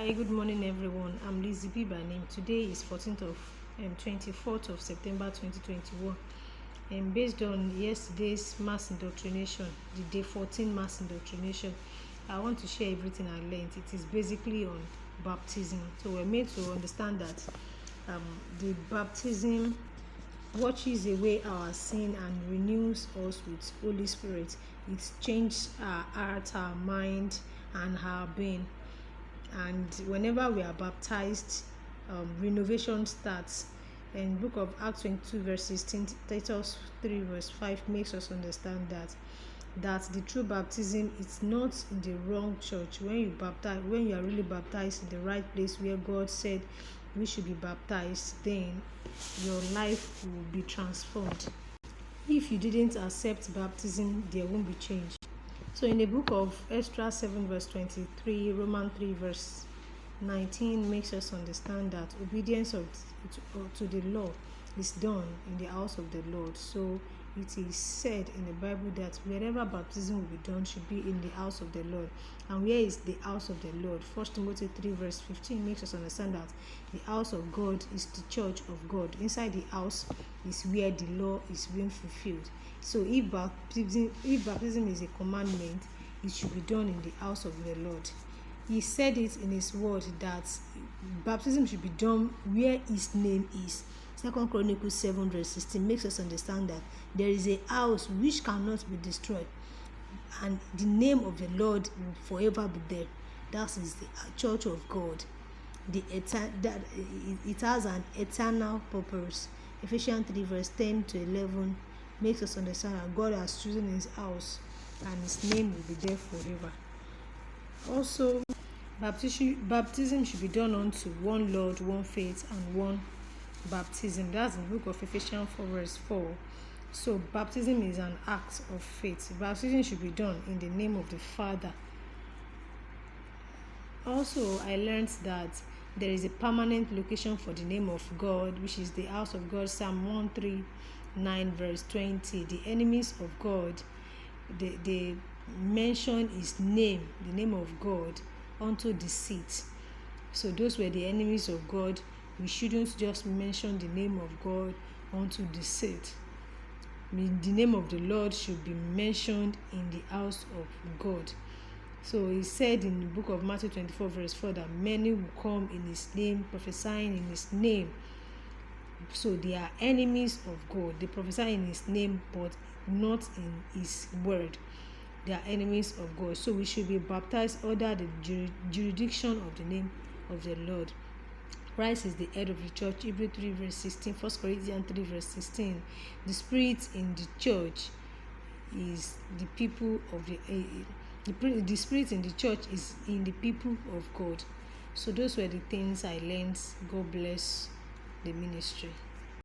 Hi, good morning everyone. I'm Lizzie B by name. Today is 24th of September 2021. And based on yesterday's mass indoctrination, the day 14 mass indoctrination, I want to share everything I learned. It is basically on baptism. So we're made to understand that the baptism washes away our sin and renews us with Holy Spirit. It changes our heart, our mind, and our being. And whenever we are baptized, renovation starts. And book of Acts 22 verse 16, Titus 3 verse 5 makes us understand that the true baptism is not in the wrong church. When you are really baptized in the right place where God said we should be baptized, then your life will be transformed. If you didn't accept baptism, there won't be change. So in the book of Extra 7 verse 23, Romans 3 verse 19 makes us understand that obedience to the law is done in the house of the Lord. So it is said in the Bible that wherever baptism will be done should be in the house of the Lord. And where is the house of the Lord? 1 Timothy 3 verse 15 makes us understand that the house of God is the church of God. Inside the house is where the law is being fulfilled. So if baptism is a commandment, it should be done in the house of the Lord. He said it in his word that baptism should be done where his name is. 2 Chronicles 7 verse 16 makes us understand that there is a house which cannot be destroyed, and the name of the Lord will forever be there. That is the church of God. It has an eternal purpose. Ephesians 3 verse 10 to 11 makes us understand that God has chosen his house and his name will be there forever. Also, baptism should be done unto one Lord, one faith, and one baptism. That's in the book of Ephesians 4 verse 4. So baptism is an act of faith. Baptism should be done in the name of the Father. Also, I learned that there is a permanent location for the name of God, which is the house of God. Psalm 139 verse 20. The enemies of God, they mention his name, the name of God, unto deceit. So those were the enemies of God. We shouldn't just mention the name of God unto deceit. The name of the Lord should be mentioned in the house of God. So he said in the book of Matthew 24 verse 4 that many will come in his name, prophesying in his name. So they are enemies of God. They prophesy in his name but not in his word. They are enemies of God. So we should be baptized under the jurisdiction of the name of the Lord. Christ is the head of the church. Hebrews 3 verse 16, 1 Corinthians 3 verse 16. The spirit in the church is the people of the spirit in the church is in the people of God. So those were the things I learned. God bless the ministry.